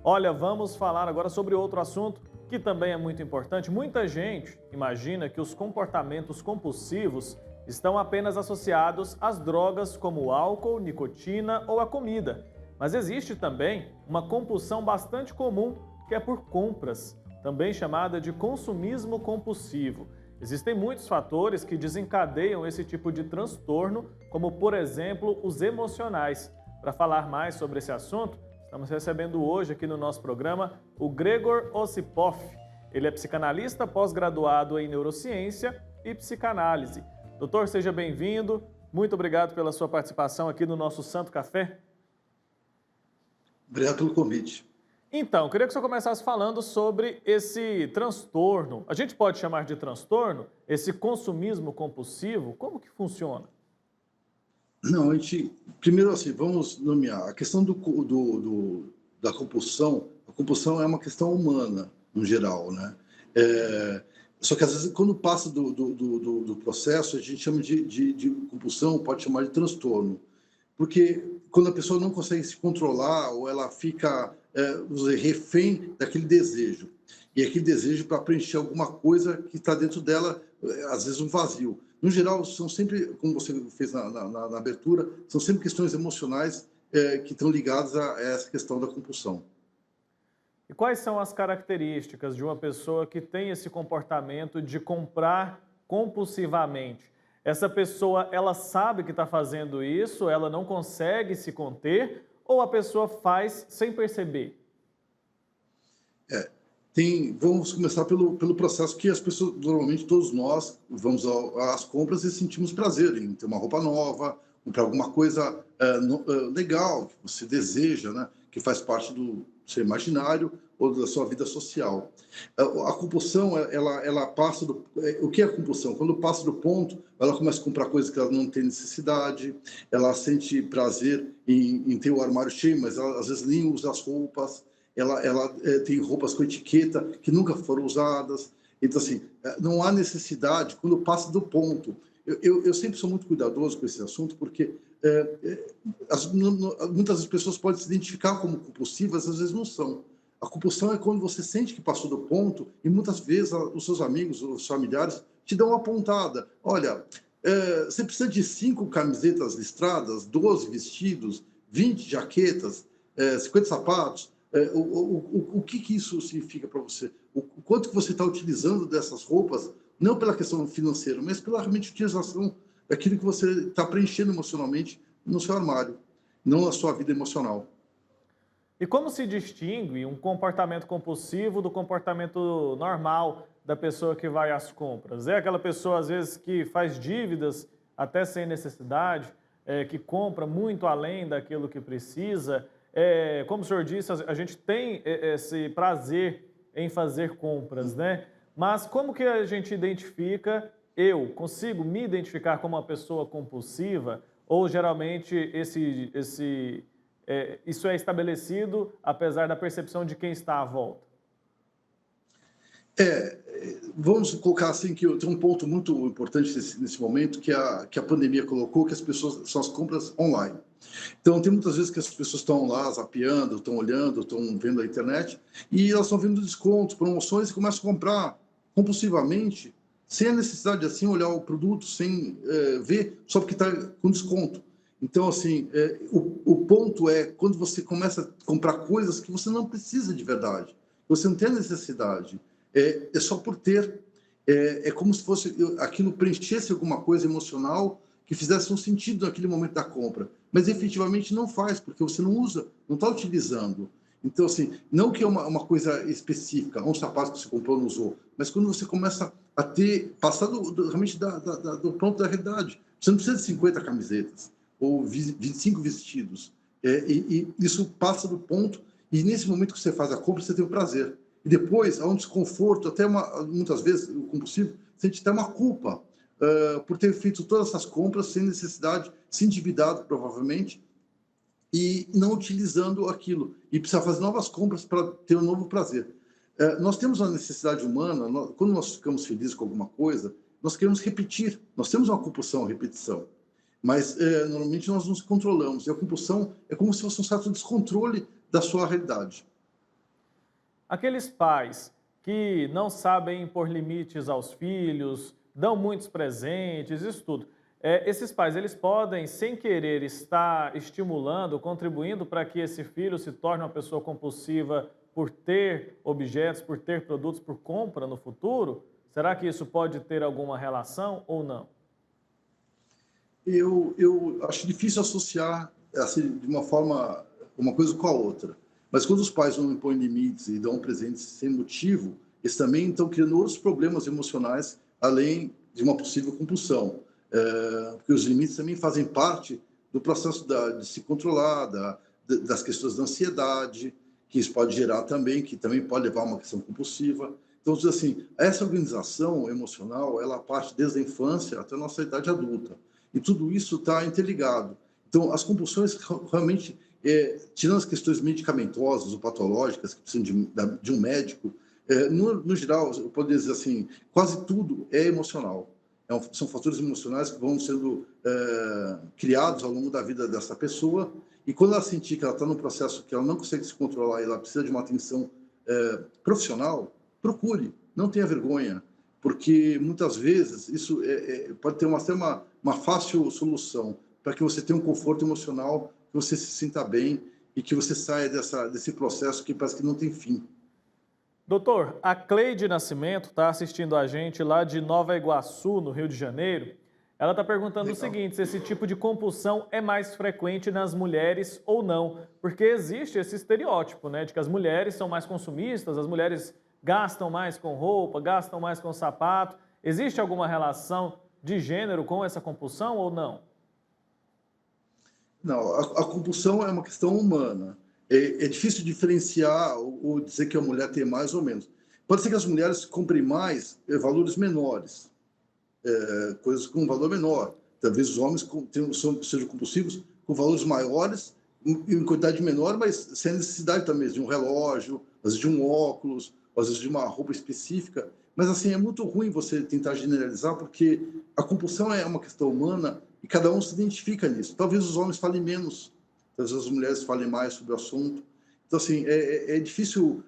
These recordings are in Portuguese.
Olha, vamos falar agora sobre outro assunto que também é muito importante. Muita gente imagina que os comportamentos compulsivos estão apenas associados às drogas como o álcool, nicotina ou a comida. Mas existe também uma compulsão bastante comum que é por compras, também chamada de consumismo compulsivo. Existem muitos fatores que desencadeiam esse tipo de transtorno, como por exemplo os emocionais. Para falar mais sobre esse assunto, estamos recebendo hoje aqui no nosso programa o Gregor Osipoff. Ele é psicanalista pós-graduado em neurociência e psicanálise. Doutor, seja bem-vindo. Muito obrigado pela sua participação aqui no nosso Santo Café. Obrigado pelo convite. Então, eu queria que você começasse falando sobre esse transtorno. A gente pode chamar de transtorno esse consumismo compulsivo? Como que funciona? Não, a gente, primeiro assim, vamos nomear a questão da compulsão. A compulsão é uma questão humana, no geral, né? Só que às vezes, quando passa do processo, a gente chama de compulsão, pode chamar de transtorno. Porque quando a pessoa não consegue se controlar ou ela fica, vamos dizer, refém daquele desejo. E aquele desejo para preencher alguma coisa que está dentro dela, às vezes um vazio. No geral, são sempre, como você fez na abertura, são sempre questões emocionais que estão ligadas a essa questão da compulsão. E quais são as características de uma pessoa que tem esse comportamento de comprar compulsivamente? Essa pessoa, ela sabe que está fazendo isso, ela não consegue se conter, ou a pessoa faz sem perceber? É, vamos começar pelo processo que as pessoas, normalmente todos nós, vamos às compras e sentimos prazer em ter uma roupa nova, comprar alguma coisa legal que você deseja, né? Que faz parte do seu imaginário ou da sua vida social. A compulsão, ela passa do... O que é a compulsão? Quando passa do ponto, ela começa a comprar coisas que ela não tem necessidade, ela sente prazer em ter o armário cheio, mas ela às vezes nem usa as roupas, ela tem roupas com etiqueta que nunca foram usadas. Então, assim, não há necessidade quando passa do ponto. Eu sempre sou muito cuidadoso com esse assunto, porque muitas das pessoas podem se identificar como compulsivas, às vezes não são. A compulsão é quando você sente que passou do ponto e muitas vezes os seus amigos, os familiares, te dão uma pontada. Olha, você precisa de 5 camisetas listradas, 12 vestidos, 20 jaquetas, 50 sapatos. O que isso significa para você? O quanto que você está utilizando dessas roupas, não pela questão financeira, mas pela realmente utilização daquilo que você está preenchendo emocionalmente no seu armário, não na sua vida emocional. E como se distingue um comportamento compulsivo do comportamento normal da pessoa que vai às compras? É aquela pessoa, às vezes, que faz dívidas até sem necessidade, que compra muito além daquilo que precisa. Como o senhor disse, a gente tem esse prazer em fazer compras, né? Mas como que a gente identifica, eu consigo me identificar como uma pessoa compulsiva? Ou geralmente isso é estabelecido apesar da percepção de quem está à volta? Vamos colocar assim que tem um ponto muito importante nesse momento que a pandemia colocou, que as pessoas são as compras online. Então, tem muitas vezes que as pessoas estão lá zapeando, estão olhando, estão vendo a internet, e elas estão vendo descontos, promoções, e começam a comprar compulsivamente, sem a necessidade de assim olhar o produto, sem ver, só porque está com desconto. Então, assim, o ponto é quando você começa a comprar coisas que você não precisa de verdade, você não tem a necessidade, é só por ter. É como se fosse aquilo preenchesse alguma coisa emocional que fizesse um sentido naquele momento da compra, mas efetivamente não faz, porque você não usa, não está utilizando. Então, assim, não que é uma coisa específica, um sapato que você comprou não usou, mas quando você começa a ter, passar realmente do ponto da realidade. Você não precisa de 50 camisetas ou 25 vestidos. E isso passa do ponto, e nesse momento que você faz a compra, você tem o prazer. E depois há um desconforto, muitas vezes, o compulsivo sente até uma culpa por ter feito todas essas compras sem necessidade, se endividado provavelmente, e não utilizando aquilo. E precisa fazer novas compras para ter um novo prazer. Nós temos uma necessidade humana, quando nós ficamos felizes com alguma coisa, nós queremos repetir. Nós temos uma compulsão à repetição. Mas normalmente nós nos controlamos. E a compulsão é como se fosse um certo descontrole da sua realidade. Aqueles pais que não sabem impor limites aos filhos, dão muitos presentes, isso tudo. Esses pais, eles podem, sem querer, estar estimulando, contribuindo para que esse filho se torne uma pessoa compulsiva por ter objetos, por ter produtos, por compra no futuro? Será que isso pode ter alguma relação ou não? Eu acho difícil associar assim, de uma forma uma coisa com a outra. Mas quando os pais não impõem limites e dão presentes sem motivo, eles também estão criando outros problemas emocionais, além de uma possível compulsão. Porque os limites também fazem parte do processo de se controlar, das questões da ansiedade, que isso pode gerar também, que também pode levar a uma questão compulsiva. Então, assim, essa organização emocional, ela parte desde a infância até a nossa idade adulta. E tudo isso está interligado. Então, as compulsões realmente, tirando as questões medicamentosas ou patológicas que precisam de um médico, no geral, eu poderia dizer assim, quase tudo é emocional. São fatores emocionais que vão sendo criados ao longo da vida dessa pessoa, e quando ela sentir que ela está num processo que ela não consegue se controlar e ela precisa de uma atenção profissional, procure, não tenha vergonha, porque muitas vezes isso pode ter até uma fácil solução para que você tenha um conforto emocional, que você se sinta bem e que você saia desse processo que parece que não tem fim. Doutor, a Cleide Nascimento está assistindo a gente lá de Nova Iguaçu, no Rio de Janeiro. Ela está perguntando o Legal. seguinte, se esse tipo de compulsão é mais frequente nas mulheres ou não, porque existe esse estereótipo, né, de que as mulheres são mais consumistas, as mulheres gastam mais com roupa, gastam mais com sapato. Existe alguma relação de gênero com essa compulsão ou não? Não, a compulsão é uma questão humana. É difícil diferenciar ou dizer que a mulher tem mais ou menos. Pode ser que as mulheres comprem mais valores menores, coisas com valor menor. Talvez os homens sejam compulsivos com valores maiores, em quantidade menor, mas sem necessidade também de um relógio, às vezes de um óculos, às vezes de uma roupa específica. Mas assim, é muito ruim você tentar generalizar, porque a compulsão é uma questão humana e cada um se identifica nisso. Talvez os homens falem menos, talvez as mulheres falem mais sobre o assunto. Então, assim, é difícil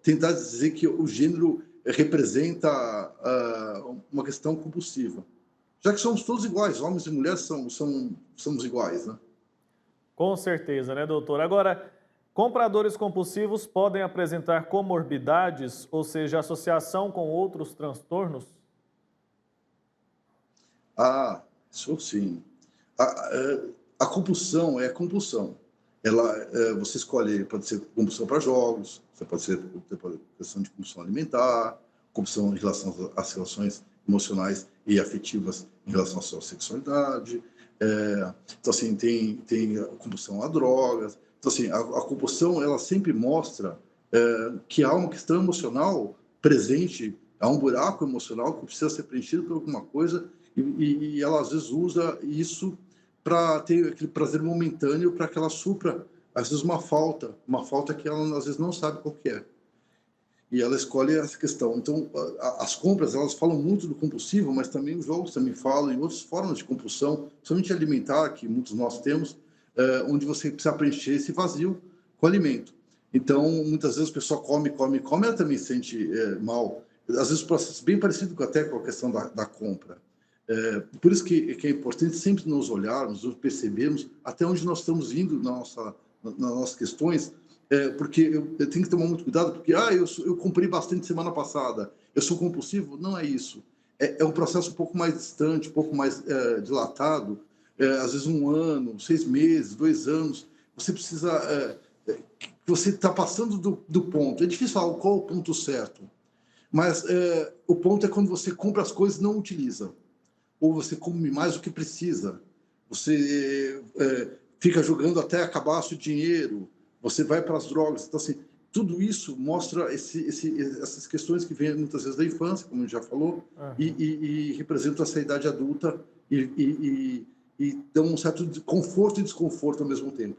tentar dizer que o gênero representa uma questão compulsiva. Já que somos todos iguais, homens e mulheres somos iguais, né? Com certeza, né, doutor? Agora, compradores compulsivos podem apresentar comorbidades, ou seja, associação com outros transtornos? Ah, isso sim. A compulsão é a compulsão. Você escolhe, pode ser compulsão para jogos, você pode ser questão de compulsão alimentar, compulsão em relação às relações emocionais e afetivas em relação à sua sexualidade. Então, assim, tem a compulsão a drogas. Então, assim, a compulsão, ela sempre mostra que há uma questão emocional presente, há um buraco emocional que precisa ser preenchido por alguma coisa e ela, às vezes, usa isso para ter aquele prazer momentâneo, para que ela supra, às vezes, uma falta que ela, às vezes, não sabe qual que é. E ela escolhe essa questão. Então, as compras, elas falam muito do compulsivo, mas também os jogos também falam, e outras formas de compulsão, principalmente alimentar, que muitos de nós temos, onde você precisa preencher esse vazio com alimento. Então, muitas vezes a pessoa come, ela também se sente mal. Às vezes o processo é bem parecido até com a questão da compra. Por isso que é importante sempre nos olharmos, nos percebermos até onde nós estamos indo nas nossas questões, porque eu tenho que tomar muito cuidado, porque eu comprei bastante semana passada, eu sou compulsivo. Não é isso. É um processo um pouco mais distante, um pouco mais dilatado, às vezes 1 ano, 6 meses, 2 anos. Você precisa... você está passando do ponto. É difícil falar qual é o ponto certo, mas o ponto é quando você compra as coisas e não utiliza, ou você come mais do que precisa, você fica jogando até acabar seu dinheiro, você vai para as drogas. Então, assim, tudo isso mostra essas questões que vêm muitas vezes da infância, como a gente já falou, Aham. e representam essa idade adulta e dão um certo conforto e desconforto ao mesmo tempo.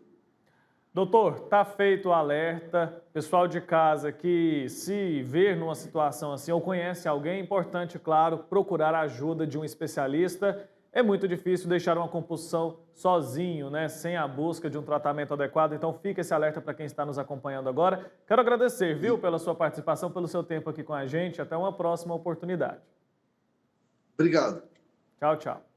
Doutor, tá feito o alerta. Pessoal de casa que se ver numa situação assim ou conhece alguém, é importante, claro, procurar a ajuda de um especialista é muito difícil deixar uma compulsão sozinho, né, sem a busca de um tratamento adequado. Então fica esse alerta para quem está nos acompanhando agora. Quero agradecer, viu, pela sua participação, pelo seu tempo aqui com a gente. Até uma próxima oportunidade. Obrigado. Tchau, tchau.